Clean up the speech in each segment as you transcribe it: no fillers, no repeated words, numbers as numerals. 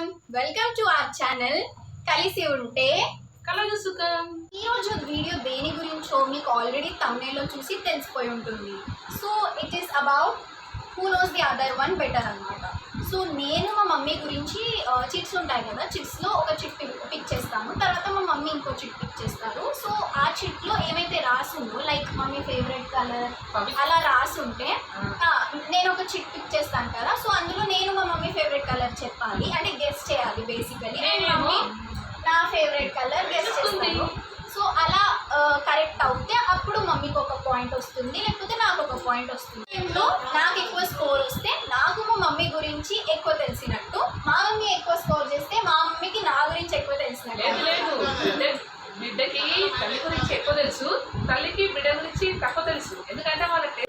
Everyone, welcome to our channel కలిసి ఉంటే కలదు సుఖం. ఈ రోజు వీడియో దేని గురించో మీకు ఆల్రెడీ thumbnail లో చూసి తెలిసిపోయి ఉంటుంది. So it is about who knows the other one better అనమాట. సో నేను మా మమ్మీ గురించి చిట్స్ ఉంటాయి కదా, చిట్స్లో ఒక చిట్ పిక్ చేస్తాను, తర్వాత మా మమ్మీ ఇంకో చిట్ పిక్ చేస్తారు. సో ఆ చిట్లో ఏమైతే రాసి ఉందో లైక్ మమ్మీ ఫేవరెట్ కలర్ అలా రాసి ఉంటే నేను ఒక చిట్ పిక్ చేస్తాను కదా, సో అందులో నేను మా మమ్మీ ఫేవరెట్ కలర్ చెప్పాలి, అంటే గెస్ చేయాలి బేసికలీ. అండ్ మమ్మీ నా ఫేవరెట్ కలర్ గెస్ చేస్తాను. సో అలా కరెక్ట్ అవుతే అప్పుడు మమ్మీకి ఒక పాయింట్ వస్తుంది, లేకపోతే నాకు ఒక పాయింట్ వస్తుంది. దీంట్లో నాకు ఎక్కువ స్కోర్ వస్తే నాకు మా మమ్మీ గురించి ఎక్కువ తెలిసినట్టు, మా మమ్మీ ఎక్కువ స్కోర్ చేస్తే మా మమ్మీకి నా గురించి ఎక్కువ తెలిసినట్టు. లేదు, బిడ్డకి తల్లి గురించి ఎక్కువ తెలుసు, తల్లికి బిడ్డ గురించి తక్కువ తెలుసు. ఎందుకంటే వాళ్ళకి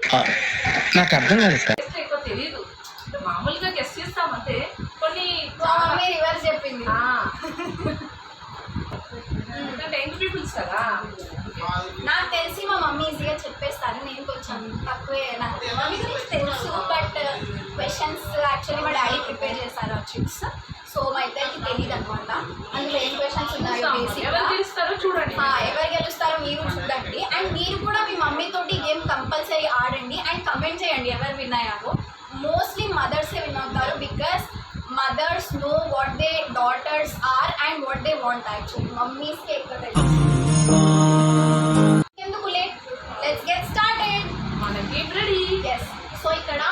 నాకు అర్థం కాదు టెస్ట్ ఎక్కువ తెలియదు. మామూలుగా గెస్ట్ చేస్తామంటే కొన్ని మమ్మీ రివర్స్ చెప్పింది. ఎందుకంటే యంగ్ పీపుల్స్ కదా, నాకు తెలిసి మా మమ్మీ ఈజీగా చెప్పేస్తారు, నేను కొంచెం తక్కువే. నాకు మమ్మీ గురించి తెలుసు, బట్ క్వశ్చన్స్ యాక్చువల్లీ మా డాడీ ప్రిపేర్ చేశారు ఆ చిట్స్. సో మా ఇద్దరికి తెలియదు అనమాట అందులో ఏం క్వశ్చన్స్ ఉన్నాయో బేసిక్గా. ఎవరు గెలుస్తారో చూడండి, ఎవరు గెలుస్తారో మీరు చూడండి. అండ్ మీరు కూడా మీ మమ్మీ తోటి గేమ్ కంపల్సరీ ఆడండి అండ్ కమెంట్ చేయండి ఎవరు విన్ అయ్యారో. మోస్ట్లీ మదర్సే విన్ అవుతారు, because mothers know what their daughters are and what they want actually. Mummies ke ekka telusu. Enduku late, let's get started. మన game ready. Yes, so ikkada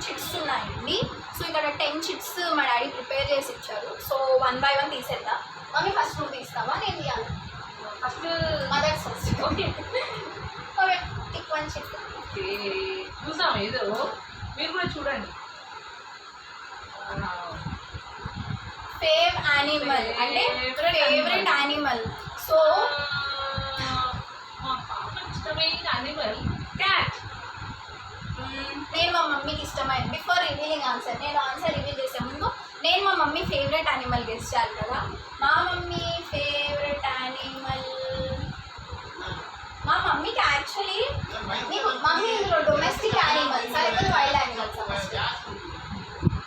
chits unnayandi. So ikkada 10 chits మా daddy prepare చేసి ఇచ్చారు. So 1 by 1 తీసేద్దాం. Mummy first నువ్వు తీస్తావా నేను తీయాలి? First mothers first. Okay okay, pick one chit. Okay, చూసాం ఏదో, మీరు కూడా చూడండి. ఫేవ్ యానిమల్ అంటే ఫేవరెట్ యానిమల్. సో మా పాపకి ఇష్టమైన యానిమల్ క్యాట్. నేను మా మమ్మీకి ఇష్టమైన, బిఫోర్ రివీలింగ్ ఆన్సర్, నేను ఆన్సర్ రివీల్ చేసే ముందు నేను మా మమ్మీ ఫేవరెట్ యానిమల్ గెస్ చేయాలి కదా. మా మమ్మీ ఫేవరెట్ యానిమల్, మా మమ్మీకి యాక్చువల్లీ నీకు మమ్మీ ఇందులో డొమెస్టిక్ యానిమల్స్ లేకపోతే వైల్డ్ యానిమల్స్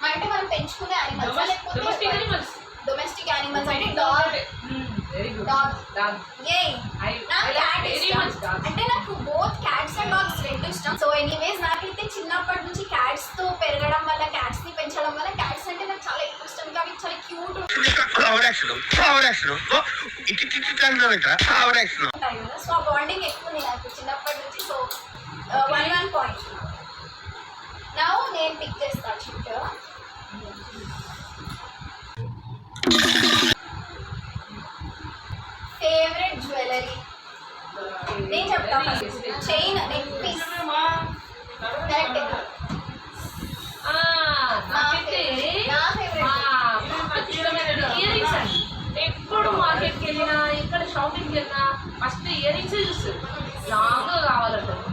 అంటే మనం పెంచుకునే యానిమల్స్ లేకపోతే డొమెస్టిక్ యానిమల్స్ అంటే డాగ్. డాగ్ ఏ నాకు క్యాట్ ఇష్టం, అంటే నాకు బోత్ క్యాట్స్ అండ్ డాగ్స్ రెండు ఇష్టం. సో ఎనీవేస్ నాకైతే చిన్నప్పటి నుంచి క్యాట్స్ తో పెరగడం వల్ల, క్యాట్స్ ని పెంచడం వల్ల క్యాట్స్ అంటే నాకు చాలా ఎక్కువ ఇష్టం. అవి చాలా క్యూట్ ఉంటాయి కదా, సో ఆ బాండింగ్ ఎక్కువ నాకు చిన్నప్పటి నుంచి. So 1 point. నౌ నేను పిక్ చేస్తాను చిట్. ఫేవరెట్ జ్యువెలరీ నేను చెప్తా first. Chain, neck piece. Correct. Earrings అండి. ఎప్పుడు మార్కెట్కి వెళ్ళినా, ఇక్కడ షాపింగ్కి వెళ్ళినా ఫస్ట్ ఇయరింగ్స్ చూస్తారు. లాంగ్ కావాలంటారు.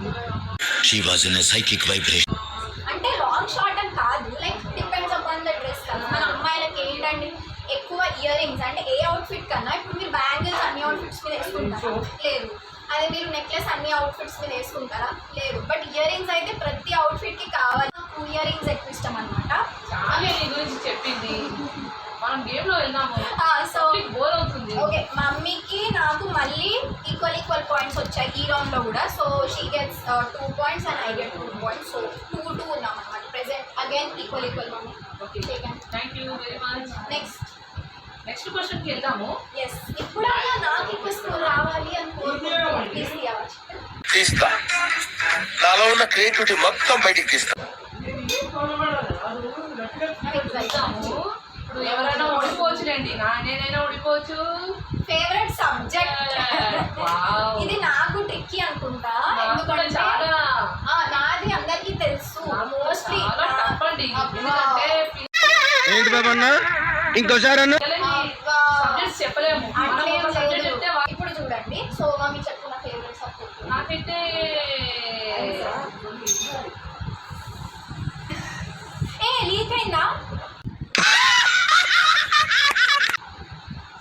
అంటే లాంగ్ షార్ట్ అని కాదు, like depends upon the dress కదా. మన అమ్మాయిలకి ఏంటంటే ఎక్కువ ఇయర్ రింగ్స్, అంటే ఏ అవుట్ఫిట్ కన్నా ఇప్పుడు మీరు బ్యాంగిల్స్ అన్ని అవుట్ఫిట్స్ మీద వేసుకుంటారా? లేదు. అదే మీరు నెక్లెస్ అన్ని అవుట్ఫిట్స్ మీద వేసుకుంటారా? లేదు. బట్ ఇయర్ రింగ్స్ అయితే ప్రతి అవుట్ఫిట్కి కావాలి. నాకు ఇయర్ రింగ్స్ ఎక్కువ ఇష్టం అనమాట. చాలా నీ గురించి చెప్పింది, మనం గేమ్లో వెళ్దాము. సో బోర్ అవుతుంది. ఓకే, మమ్మీకి నాకు మళ్ళీ ఈక్వల్ పాయింట్స్ వచ్చాయి ఈ రౌండ్లో కూడా. So she gets 2 points and I get 2 points. So 2-2 ఉన్నాం అనమాట present. Again equal mummy. Okay, thank you very much. Next క్వశ్చన్కి వెళ్దాము. ఎస్, ఇప్పుడన్నా నాకు ఎక్కువ స్కోర్ రావాలి అని కోరుకుంటున్నాను. ప్లీజ్ తీస్తా, నాలో ఉన్న క్రియేటివిటీ మొత్తం బయటికి తీస్తా. ఇప్పుడు ఎవరైనా ఓడిపోవచ్చులేండి, నేనైనా ఓడిపోవచ్చు. ఫేవరెట్ సబ్జెక్ట్ ఇది నాకు ట్రిక్కీ అనుకుంటా, ఎందుకంటే చాలా నాది అందరికీ తెలుసు మోస్ట్లీ. తప్పండి, ఏంటి బాబా ఇంకోసారి అన్న సబ్జెక్ట్స్ చెప్పలేము. ఇప్పుడు చూడండి. సో మమ్మీ చెప్పుకున్న ఫేవరెట్ సబ్జెక్ట్ నాకైతే లీక్ అయిందా?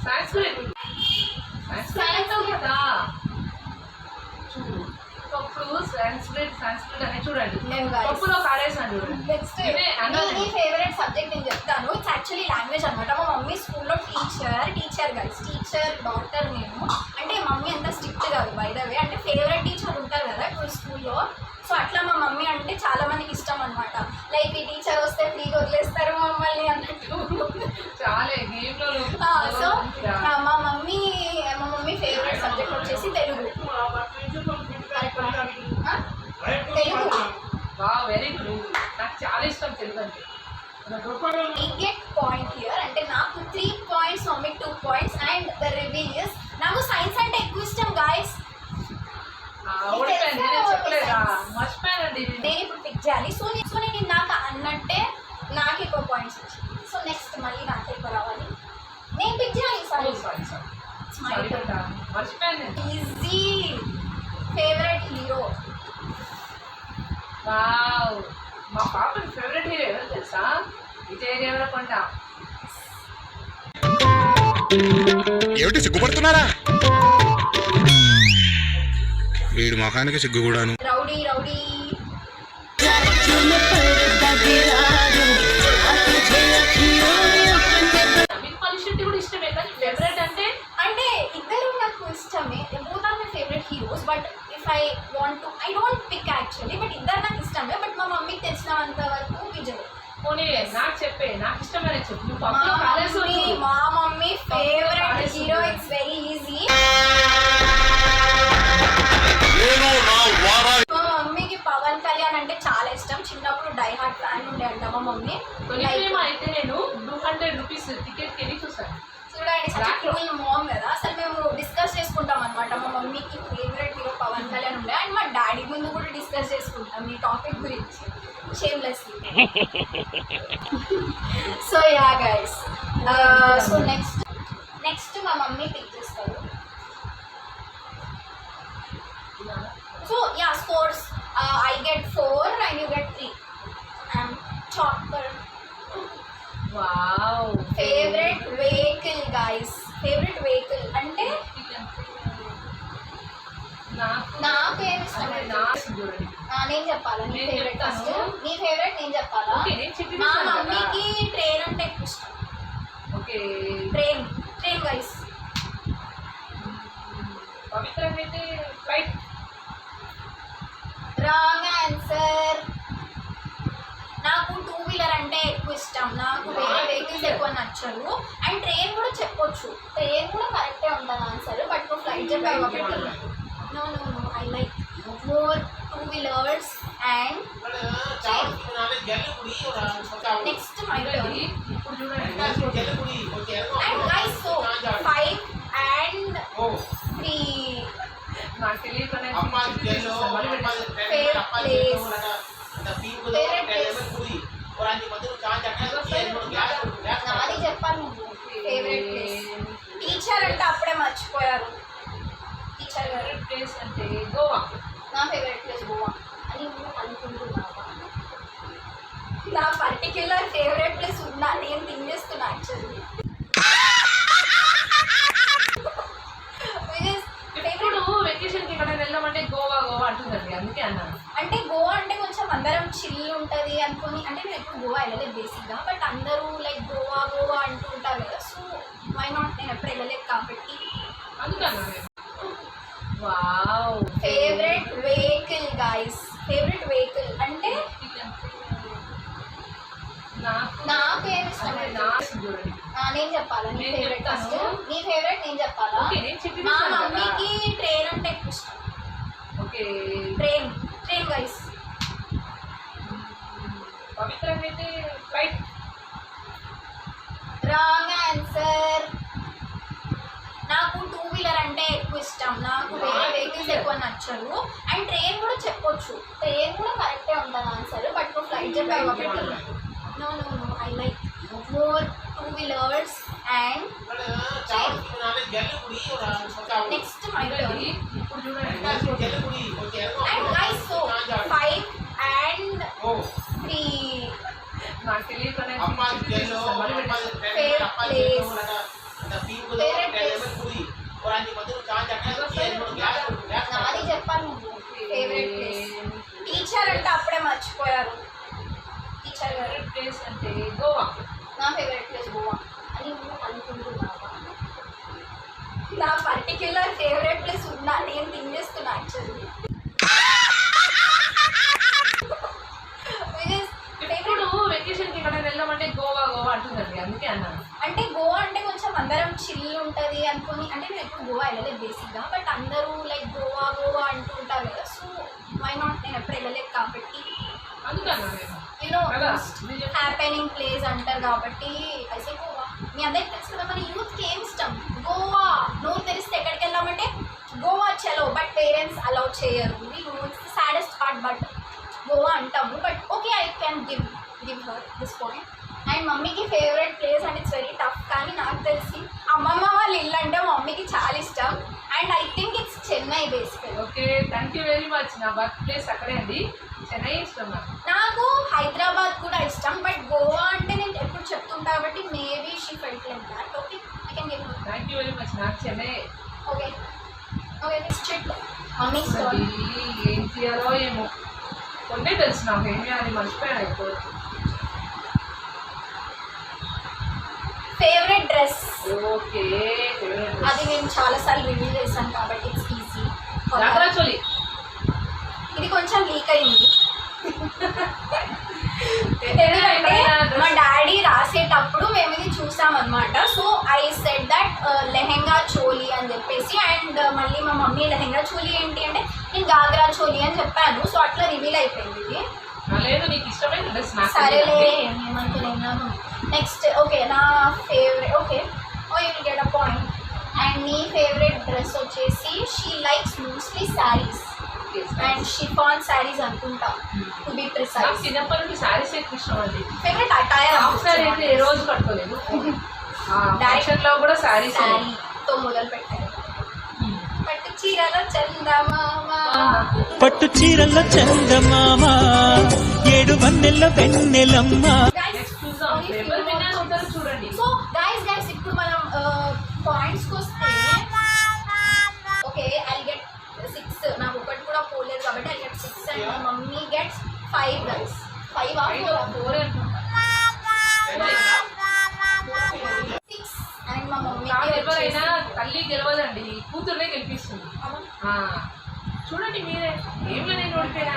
సంస్కృత్ కదా. ఒకప్పుడు సంస్కృత్ చెప్తాను చూడండి. నేను guys. పప్పులో కాడేసాను చూడండి. నెక్స్ట్ ఇదే అన్నది. నీ ఫేవరెట్ సబ్జెక్ట్ నేను చెప్తాను. ఇట్స్ యాక్చువల్లీ లాంగ్వేజ్ అనమాట. మా మమ్మీ స్కూల్లో టీచర్ గైస్, టీచర్ డాక్టర్ నేను. అంటే మమ్మీ అంత స్ట్రిక్ట్ కాదు బై ద వే. అంటే ఫేవరెట్ టీచర్ ఉంటారు కదా ఇప్పుడు స్కూల్లో. సో అట్లా మా మమ్మీ అంటే చాలా మందికి ఇష్టం అనమాట. లైక్ ఈ టీచర్ వస్తే ఫ్రీగా వదిలేస్తారు మమ్మల్ని అన్నట్టు. చాలా గేమ్లో సో మా మమ్మీ ఫేవరెట్ సబ్జెక్ట్ వచ్చేసి తెలుగు. Telugu very good. నాకు చాలా ఇష్టం తెలుగు అంటే. I get point here. అంటే నాకు 3 points, mummy 2 points. And the reveal is నాకు సైన్స్ అంటే ఎక్కువ ఇష్టం గాయస్. ఓడిపోయాను, నేను చెప్పలేదా, మర్చిపోయానండి. నేను ఇప్పుడు పిక్ చేయాలి. సో నేను నాకు అన్నట్టే నాకు ఎక్కువ పాయింట్స్ వచ్చింది. సో నెక్స్ట్ మళ్ళీ నాకు ఎక్కువ రావాలి. నేను పిక్ చేయాలి. మర్చిపోయాను నేను. ఈజీ. Favourite hero. వావ్, మా పాపని ఫేవరెట్ హీరో ఎవరు తెలుసా? విజయ్ దేవరకొండ. ఏమిటి సిగ్గుపడుతున్నారా? వీడి ముఖానికి సిగ్గు కూడాను. రౌడీ నవీన్ పాలిశెట్టి కూడా ఇష్టమే, కానీ ఫేవరెట్ అంటే ఇద్దరు నాకు ఇష్టమే. Both are my favourite heroes. But if I want to I don't pick actually. But ఇద్దరు నాకు ఇష్టమే. బట్ మా మమ్మీకి తెలిసినంత వరకు విజయ్. పోనీ నాకు చెప్పే, నాకు ఇష్టమైన చెప్పు. నువ్వు మా పప్పులో కాలేసి mummy favourite hero. It's very easy. మా మమ్మీకి పవన్ కళ్యాణ్ అంటే చాలా ఇష్టం. చిన్నప్పుడు డై హార్ట్ ఫ్యాన్ ఉండే అంట మా మమ్మీ. అయితే నేను 200 రూపీస్ టికెట్కి వెళ్ళి చూసాను. చూడండి కూల్ మామ్ కదా. అసలు మేము డిస్కస్ చేసుకుంటాం అనమాట. మా మమ్మీకి ఫేవరెట్ హీరో పవన్ కళ్యాణ్ ఉండే. అండ్ మా డాడీ ముందు కూడా డిస్కస్ చేసుకుంటాం ఈ టాపిక్ గురించి. Shamelessly. So yeah guys. So next మా మమ్మీ పిక్ చేస్తారు. So yeah scores. I get 4 and you get 3. Chopper. Wow. Favourite vehicle guys. Favourite vehicle అంటే నాకేం ఇష్టం చూడండి. నేను చెప్పాలా? నీ నేను ఫేవరెట్ ఫస్ట్. చెప్తాను. నీ ఫేవరెట్ నేను చెప్పాలా? ఓకే, నేను చెప్పి మా చూసాను కదా. మమ్మీకి ట్రైన్ అంటే ఎక్కువ ఇష్టం. Okay, train guys. పవిత్రంగా అయితే ఫ్లైట్. Wrong answer. నాకు 2 వీలర్ అంటే ఎక్కువ ఇష్టం. నాకు వేరే వెహికల్స్ ఎక్కువ నచ్చదు. అండ్ ట్రైన్ కూడా చెప్పొచ్చు. ట్రైన్ కూడా కరెక్టే ఉంటుంది ఆన్సర్. బట్ నువ్వు ఫ్లైట్ చెప్పావు కాబట్టి no I like more 2 wheelers and next my turn. ఇప్పుడు చూడండి. అండ్ గైస్ సో 5 and 3 నాకు తెలియకనే నాది చెప్పాలి నువ్వు. Favourite place. టీచర్ అంటే అప్పుడే మర్చిపోయారు. టీచర్ గారు. ఫేవరెట్ ప్లేస్ అంటే గోవా. నా ఫేవరెట్ ప్లేస్ గోవా అని నువ్వు అనుకుంటున్నావా? నా పర్టిక్యులర్ ఫేవరెట్ ప్లేస్ ఉందా? నేను థింక్ చేస్తున్నా యాక్చువల్లీ. ఇప్పుడు వెకేషన్కి ఇక్కడ వెళ్ళామంటే గోవా అంటుందండి, అందుకే అన్నాను. అంటే గోవా అంటే కొంచెం అందరం చిల్ ఉంటుంది అనుకుని. అంటే నేను ఎప్పుడు గోవా వెళ్ళలేదు బేసిక్గా. బట్ అందరూ లైక్ గోవా అంటూ ఉంటారు కదా. So why not? నేను ఎప్పుడు వెళ్ళలేదు కాబట్టి అందుకన్నా. Wow. Favourite vehicle guys. Favourite vehicle అంటే నాకేం ఇష్టం? చూడండి. నేను చెప్పాలా? నీ నేను ఫేవరెట్ ఫస్ట్. చెప్తాను. నీ ఫేవరెట్ నేను చెప్పాలా? ఓకే, నేను చెప్పి మా చూసాను కదా. మమ్మీకి ట్రైన్ అంటే ఎక్కువ ఇష్టం. Okay, train guys. పవిత్రంగా అయితే ఫ్లైట్. Wrong answer. నాకు 2 వీలర్ అంటే ఎక్కువ ఇష్టం. నాకు వేరే వెహికల్స్ ఎక్కువ నచ్చదు. అండ్ ట్రైన్ కూడా చెప్పొచ్చు. ట్రైన్ కూడా కరెక్టే ఉంటుంది ఆన్సర్. బట్ నువ్వు ఫ్లైట్ చెప్పావు కాబట్టి no I like more 2 wheelers and next my turn. ఇప్పుడు చూడండి. అండ్ గైస్ సో 5 and 3 నాకు తెలియకనే నాది చెప్పాలి నువ్వు. Favourite place. టీచర్ ప్లేస్ అంటే గోవా. నా ఫేవరెట్ ప్లేస్ గోవా అని నువ్వు అనుకుంటున్నావా? నా పర్టిక్యులర్ ఫేవరెట్ ప్లేస్ ఉందా? నేను థింక్ చేస్తున్నా యాక్చువల్లీ. ఇప్పుడు వెకేషన్కి ఇక్కడ వెళ్దామంటే గోవా గోవా అంటుందండి, అందుకే అన్నాను. అంటే గోవా అంటే కొంచెం అందరం చిల్ ఉంటుంది అనుకొని, అంటే నేను ఎప్పుడు గోవా వెళ్ళలేదు బేసిక్గా, బట్ అందరూ లైక్ గోవా గోవా అంటూ ఉంటారు కదా, సో వై నాట్, నేను ఎప్పుడు వెళ్ళలేదు కాబట్టి అందుకే అన్నాను నేను. యూనో కదా హ్యాపెనింగ్ ప్లేస్ అంటారు కాబట్టి అయితే గోవా. మీ అందరికి తెలుసు కదా, మన యూత్కి ఏం ఇష్టం? గోవా. నువ్వు తెలిస్తే ఎక్కడికి వెళ్దామంటే గోవా చలో, బట్ పేరెంట్స్ అలౌ చేయరు. It's the saddest part, but Goa అంటాము. But okay, I can give her this point. And మమ్మీకి favourite place and it's very tough, కానీ నాకు తెలిసి అమ్మమ్మ వాళ్ళ ఇల్లు అంటే మా మమ్మీకి చాలా ఇష్టం. And I think it's Chennai basically. Okay, thank you very much. నా వర్క్ ప్లేస్ అక్కడే అండి, చెన్నై ఇష్టం నాకు. నాకు హైదరాబాద్ కూడా ఇష్టం, బట్ గోవా అంటే నేను ఎప్పుడు చెప్తుంటా కాబట్టి maybe she felt like that. Okay, I can give her. Thank you very much. నాకు చెన్నై. ఓకే ఓకే, నెక్స్ట్ చెట్ మమ్మీ స్టోరీ. ఏం చేయాలో ఏమో కొన్నే తెలుసు నాకు, ఏం చేయాలి మర్చిపోయాను ఇప్పుడు. ఫేవరెట్ డ్రెస్ ఓకే, అది నేను చాలాసార్లు రివ్యూ చేశాను కాబట్టి ఇట్స్ ఈజీ. జాగ్రా చోలి. ఇది కొంచెం లీక్ అయింది ఎందుకంటే మా డాడీ రాసేటప్పుడు మేము ఇది చూసామన్నమాట. So I said that lehenga choli అని చెప్పేసి, అండ్ మళ్ళీ మా మమ్మీ లెహెంగా చోలీ ఏంటి అంటే నేను గాగ్రా చోలీ అని చెప్పాను. సో అట్లా రివీల్ అయిపోయింది ఇది. లేదు, నీకు ఇష్టమైన డ్రెస్ నాకు. సరేలే, ఏమనుకున్నాను. నెక్స్ట్ ఓకే, నా favourite. Okay, oh you get a point. And నీ ఫేవరెట్ డ్రెస్ వచ్చేసి she likes mostly saris and chiffon saris అనుకుంటా, టు బి నాకు ప్రిసైజ్. చిన్నప్పటి నుండి శారీస్ ఎక్కువ ఇష్టం అండి. ఫేవరెట్ అటైర్ హాఫ్ శారీ అయితే ఏ రోజు కట్టుకోలేదు. డైరెక్షన్ లో కూడా శారీస్. శారీతో మొదలు పెట్టారు. పట్టు చీరలో చందమామ, పట్టు చీరల్లో చందమామ, ఏడు వన్నెల వెన్నెలమ్మ. నెక్స్ట్ చూద్దాం, ఎవరు విన్నర్ ఉంటారో చూడండి. సో గైస్ ఇప్పుడు మనం పాయింట్స్కి వస్తే, ఓకే ఐ గెట్ 6, నాకు ఒకటి కూడా పోలేదు కాబట్టి ఐ గెట్ 6 అండ్ మా మమ్మీ గెట్స్ 5 గైస్. 5 4 అనుకుంటా. 6 అండ్ మా మమ్మీ ఎవరైనా తల్లి గెలవదండి, కూతురునే గెలిపిస్తుంది. చూడండి మీరే, ఏమిలో నేను ఓడిపోయినా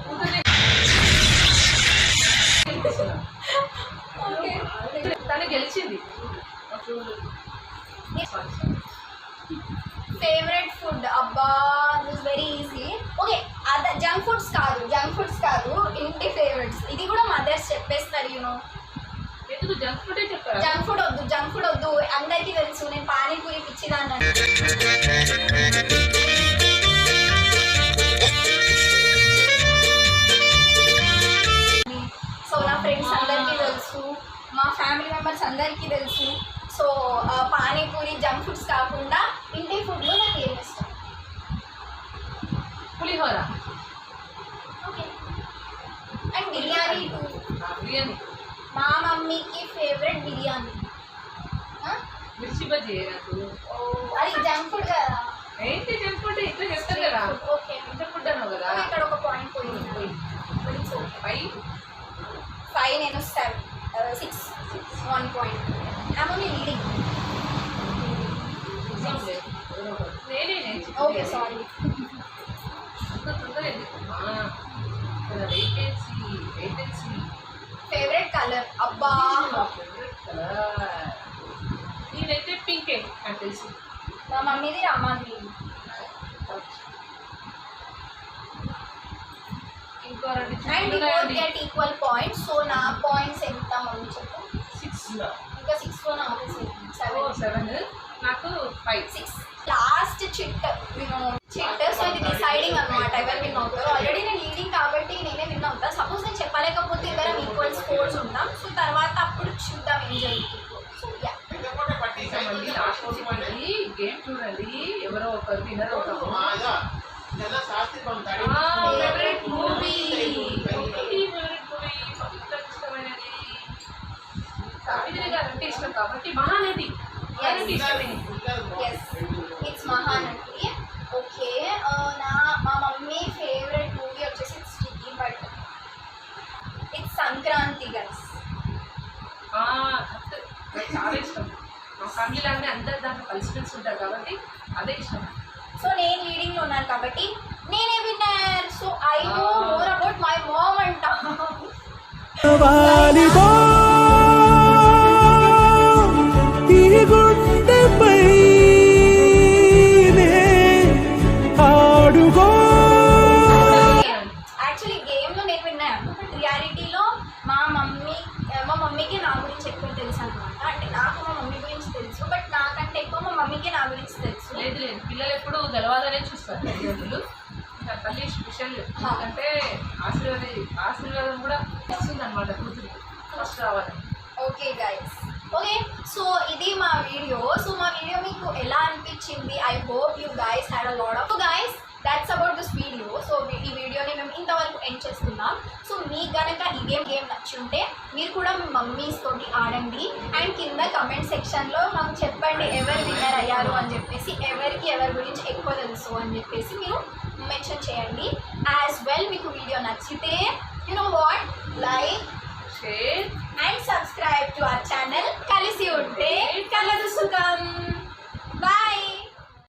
కూతురునే గెలిపిస్తున్నా. తను గెలిచింది. ఫేవరెట్ ఫుడ్, అబ్బా దిస్ వెరీ ఈజీ. ఓకే, అదే జంక్ ఫుడ్స్ కాదు, ఇంటి ఫేవరెట్స్. ఇది కూడా మదర్స్ చెప్పేస్తారు, యూనో. ఎందుకు జంక్ ఫుడ్ చెప్పారు? జంక్ ఫుడ్ వద్దు, అందరికీ తెలుసు నేను పానీపూరి పిచ్చిదాన్ని. సో నా ఫ్రెండ్స్ అందరికీ తెలుసు, మా ఫ్యామిలీ మెంబర్స్ అందరికీ తెలుసు. సో పానీపూరి జంక్ ఫుడ్స్ కాకుండా ఇంటి ఫుడ్లో నాకు ఏమి ఇష్టం? Pulihora. Okay, and biryani too. Biryani. మా మమ్మీకి ఫేవరెట్ బిర్యానీ. మిర్చి బజ్జీ నాకు. అది జంక్ ఫుడ్ కదా. ఏంటి జంక్ ఫుడ్? ఇట్లా చేస్తారు కదా. ఓకే, ఇంత ఫుడ్ అన్నావు కదా. ఇక్కడ ఒక పాయింట్ పోయింది. 5 నేను 7 6 1 పాయింట్. I'm only leading. నేనే okay sorry. Vacancy. Favourite colour, అబ్బా నేనైతే పింకే నాకు తెలుసు. మా మమ్మీది రామా గ్రీన్. ఇంకో 2 and both get equal points. So నా పాయింట్స్ ఎంత మమ్మీ చెప్పు? 6. ఇంకా 6 నాకు 7. నాకు 5. 6. లాస్ట్ చిట్, సో ఇది డిసైడింగ్ అనమాట ఎవరు విన్ అవుతారు. ఆల్రెడీ నేను లీడింగ్ కాబట్టి నేనే విన్ అవుతా. సపోజ్ నేను చెప్పలేకపోతే ఇద్దరం ఈక్వల్ స్కోర్స్ ఉంటాం. సో తర్వాత అప్పుడు చూద్దాం ఏం జరుగుతుందో. సో యా, మళ్ళీ లాస్ట్ గేమ్ చూడండి, ఎవరో ఒకరు విన్నర్ అవుతాము. ఫేవరెట్ మూవీ ఇష్టమైనది సావిత్రి గారు అంటే ఇష్టం కాబట్టి Mahanati. Yes it's Mahanati. Okay, మా మమ్మీ ఫేవరెట్ మూవీ వచ్చేసి sticky but it's Sankranti guys. నాకు చాలా ఇష్టం. మా ఫ్యామిలీ లాగానే అందరు దాంట్లో కలిసిమెలిసి ఉంటారు కాబట్టి అదే ఇష్టం. సో నేను లీడింగ్లో ఉన్నాను కాబట్టి నేనే winner. So I know more about my mom అంట. యాక్చువల్లీ గేమ్లో నేను విన్నాను, బట్ రియాలిటీలో మా మమ్మీకి నా గురించి ఎక్కువ తెలుసు అనమాట. అంటే నాకు మా మమ్మీ గురించి తెలుసు, బట్ నాకంటే ఎక్కువ మా మమ్మీకి నా గురించి తెలుసు. లేదు పిల్లలు ఎప్పుడు గెలవాలనే చూస్తారు తల్లిదండ్రులు. ఇంకా తల్లి స్పెషల్ అంటే ఆశీర్వాదం కూడా ఇస్తుంది అనమాట కూతురు ఫస్ట్ రావాలని. Okay guys, okay. సో ఇది మా వీడియో. సో మా వీడియో మీకు ఎలా అనిపించింది? I hope you guys had a lot of. So guys, that's about this video. So ఈ వీడియోని మేము ఇంతవరకు ఎండ్ చేస్తున్నాం. సో మీకు కనుక ఈ గేమ్ నచ్చి ఉంటే మీరు కూడా మీ మమ్మీస్ తోటి ఆడండి. అండ్ కింద కమెంట్ సెక్షన్లో మాకు చెప్పండి ఎవరు విన్నర్ అయ్యారు అని చెప్పేసి, ఎవరి గురించి ఎక్కువ తెలుసు అని చెప్పేసి మీరు మెన్షన్ చేయండి. యాజ్ వెల్ మీకు వీడియో నచ్చితే you know what, like, share and subscribe to our